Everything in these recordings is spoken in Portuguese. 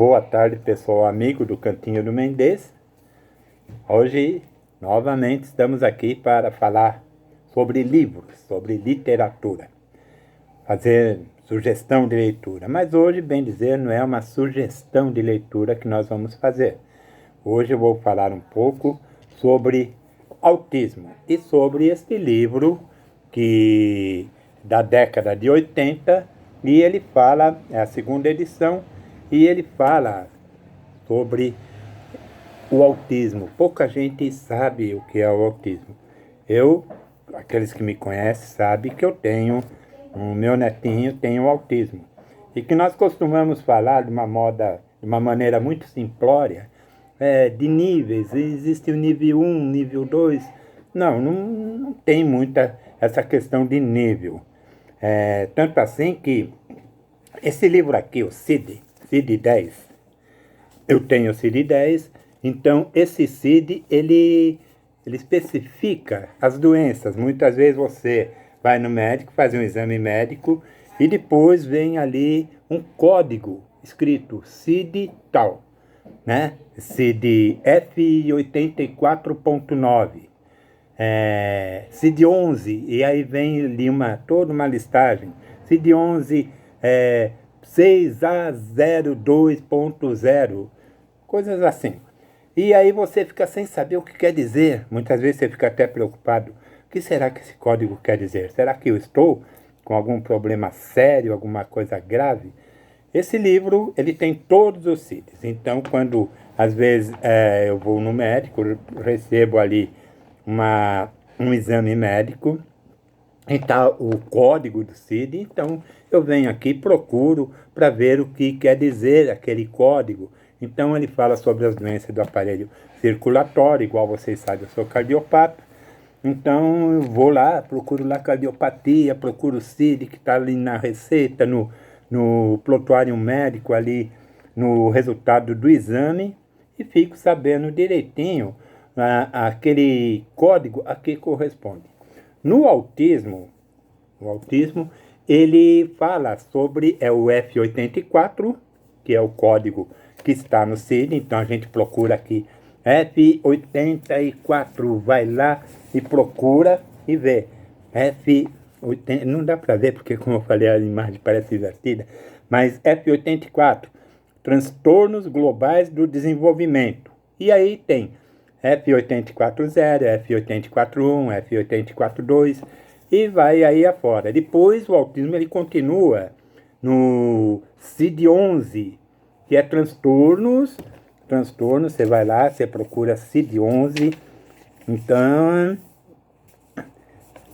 Boa tarde, pessoal amigo do Cantinho do Mendes. Hoje, novamente, estamos aqui para falar sobre livros, sobre literatura, fazer sugestão de leitura. Mas hoje, bem dizer, não é uma sugestão de leitura que nós vamos fazer. Hoje eu vou falar um pouco sobre autismo e sobre este livro que da década de 80, e ele fala, é a segunda edição, e ele fala sobre o autismo. Pouca gente sabe o que é o autismo. Aqueles que me conhecem sabem que o meu netinho tem o autismo. E que nós costumamos falar de uma maneira muito simplória, de níveis. Existe o nível 1, nível 2. Não tem muita essa questão de nível. Tanto assim que esse livro aqui, o CID-10, eu tenho o CID-10, então esse CID, ele especifica as doenças. Muitas vezes você vai no médico, faz um exame médico e depois vem ali um código escrito CID tal, né? CID F84.9, CID-11, e aí vem ali toda uma listagem. CID-11, 6A02.0, coisas assim. E aí você fica sem saber o que quer dizer. Muitas vezes você fica até preocupado. O que será que esse código quer dizer? Será que eu estou com algum problema sério, alguma coisa grave? Esse livro, ele tem todos os CIDs. Então, quando às vezes eu vou no médico, recebo ali um exame médico, e tá o código do CID, então eu venho aqui e procuro para ver o que quer dizer aquele código. Então ele fala sobre as doenças do aparelho circulatório, igual vocês sabem, eu sou cardiopata. Então eu vou lá, procuro lá cardiopatia, procuro o CID que está ali na receita, no prontuário médico ali, no resultado do exame, e fico sabendo direitinho aquele código a que corresponde. No autismo, ele fala sobre o F84, que é o código que está no CID. Então a gente procura aqui F84, vai lá e procura e vê. F80, não dá para ver porque, como eu falei, a imagem parece invertida, mas F84, transtornos globais do desenvolvimento. E aí tem F840, F841, F842 e vai aí afora. Depois o autismo ele continua no CID-11, que é transtornos, você vai lá, você procura CID-11, então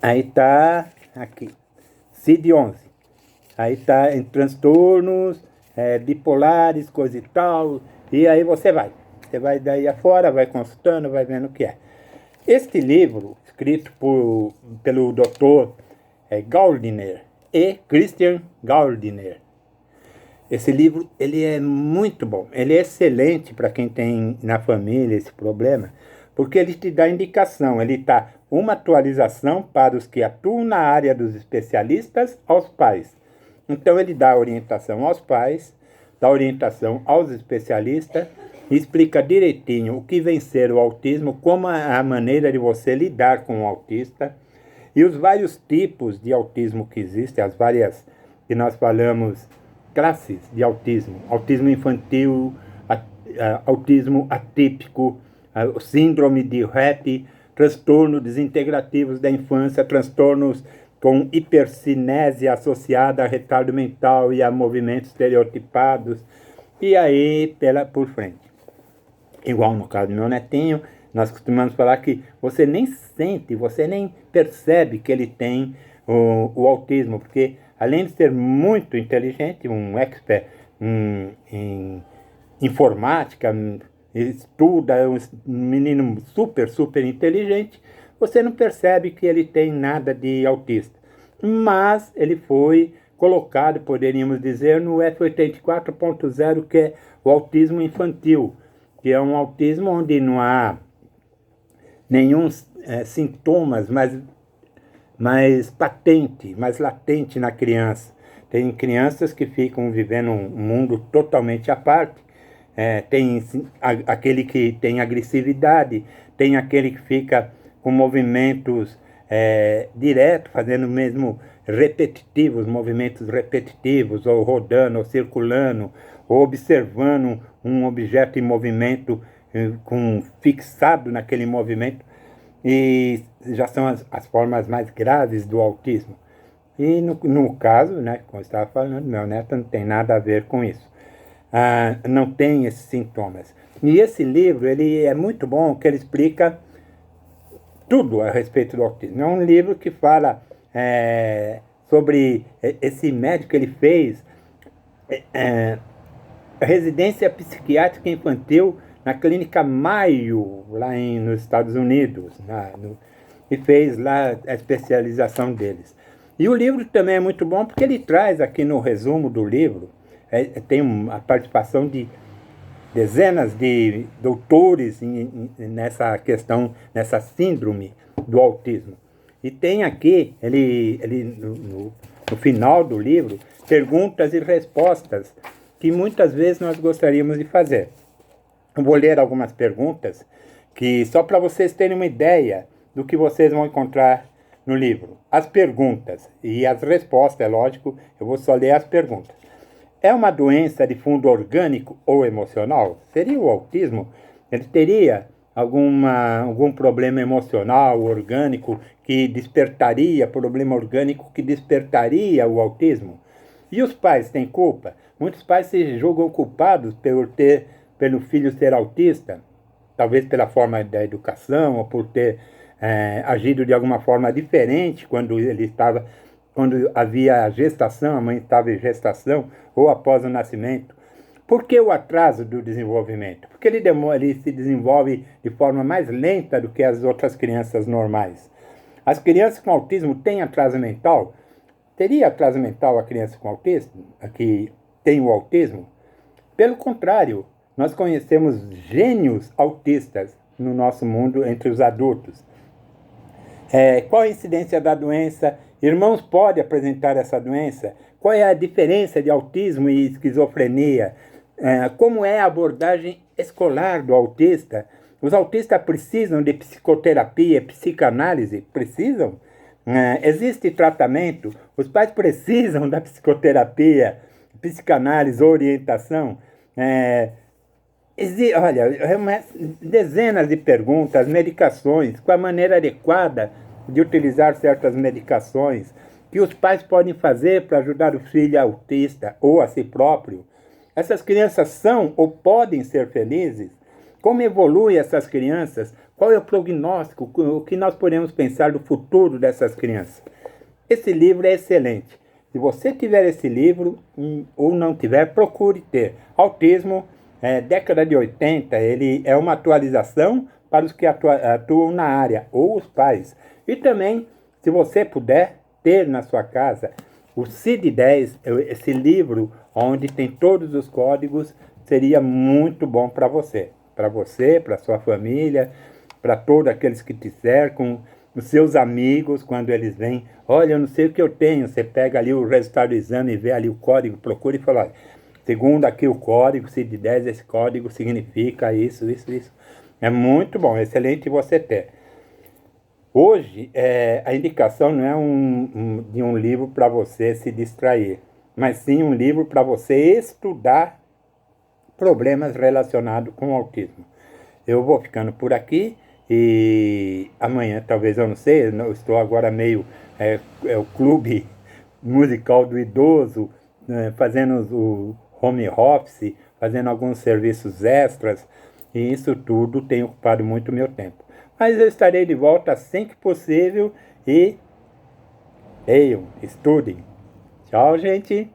aí tá aqui, CID-11, aí tá em transtornos bipolares, coisa e tal, e aí você vai daí afora, vai consultando, vai vendo o que é. Este livro, escrito pelo Dr. Gardner e Christian Gardner, esse livro ele é muito bom, ele é excelente para quem tem na família esse problema, porque ele te dá indicação, ele dá uma atualização para os que atuam na área dos especialistas aos pais. Então ele dá orientação aos pais, dá orientação aos especialistas, explica direitinho o que vem ser o autismo, como a maneira de você lidar com o autista e os vários tipos de autismo que existem, as várias que nós falamos, classes de autismo: autismo infantil, autismo atípico, síndrome de Rett, transtornos desintegrativos da infância, transtornos com hipercinésia associada a retardo mental e a movimentos estereotipados, e aí por frente. Igual no caso do meu netinho, nós costumamos falar que você nem sente, você nem percebe que ele tem o autismo, porque além de ser muito inteligente, um expert em informática, estuda, é um menino super inteligente, você não percebe que ele tem nada de autista. Mas ele foi colocado, poderíamos dizer, no F84.0, que é o autismo infantil, que é um autismo onde não há nenhum sintomas mais patente, mais latente na criança. Tem crianças que ficam vivendo um mundo totalmente à parte, tem aquele que tem agressividade, tem aquele que fica com movimentos direto, fazendo mesmo repetitivos, movimentos repetitivos, ou rodando, ou circulando, ou observando um objeto em movimento, fixado naquele movimento, e já são as formas mais graves do autismo. E no caso, né, como eu estava falando, meu neto não tem nada a ver com isso. Não tem esses sintomas. E esse livro, ele é muito bom, que ele explica tudo a respeito do autismo. É um livro que fala sobre esse médico que ele fez residência psiquiátrica infantil na Clínica Mayo, lá nos Estados Unidos, e fez lá a especialização deles. E o livro também é muito bom porque ele traz aqui no resumo do livro, tem a participação de dezenas de doutores nessa questão, nessa síndrome do autismo. E tem aqui, no final do livro, perguntas e respostas que muitas vezes nós gostaríamos de fazer. Eu vou ler algumas perguntas, que só para vocês terem uma ideia do que vocês vão encontrar no livro. As perguntas e as respostas, é lógico, eu vou só ler as perguntas. É uma doença de fundo orgânico ou emocional? Seria o autismo? Ele teria algum problema emocional, orgânico, que despertaria, problema orgânico que despertaria o autismo? E os pais têm culpa? Muitos pais se julgam culpados pelo filho ser autista, talvez pela forma da educação, ou por ter agido de alguma forma diferente quando havia a gestação, a mãe estava em gestação, ou após o nascimento. Por que o atraso do desenvolvimento? Porque ele se desenvolve de forma mais lenta do que as outras crianças normais. As crianças com autismo têm atraso mental? Teria atraso mental a criança com autismo, a que tem o autismo? Pelo contrário, nós conhecemos gênios autistas no nosso mundo entre os adultos. Qual a incidência da doença? Irmãos podem apresentar essa doença? Qual é a diferença de autismo e esquizofrenia? Como é a abordagem escolar do autista? Os autistas precisam de psicoterapia, psicanálise? Precisam? Existe tratamento? Os pais precisam da psicoterapia, psicanálise, orientação? Olha, dezenas de perguntas, medicações, qual a maneira adequada de utilizar certas medicações, que os pais podem fazer para ajudar o filho autista ou a si próprio. Essas crianças são ou podem ser felizes? Como evoluem essas crianças? Qual é o prognóstico? O que nós podemos pensar do futuro dessas crianças? Esse livro é excelente. Se você tiver esse livro ou não tiver, procure ter. Autismo, década de 80, ele é uma atualização para os que atuam na área, ou os pais. E também, se você puder ter na sua casa o CID-10, esse livro onde tem todos os códigos, seria muito bom para você, para sua família, para todos aqueles que te cercam, os seus amigos, quando eles vêm, olha, eu não sei o que eu tenho, você pega ali o resultado do exame e vê ali o código, procura e fala, olha, segundo aqui o código, CID-10, esse código significa isso, isso, isso. É muito bom, excelente você ter. Hoje, a indicação não é de um livro para você se distrair, mas sim um livro para você estudar problemas relacionados com o autismo. Eu vou ficando por aqui e amanhã, talvez, eu não sei, eu estou agora meio o clube musical do idoso, fazendo o home office, fazendo alguns serviços extras, e isso tudo tem ocupado muito meu tempo. Mas eu estarei de volta assim que possível e leiam, estudem. Tchau, gente!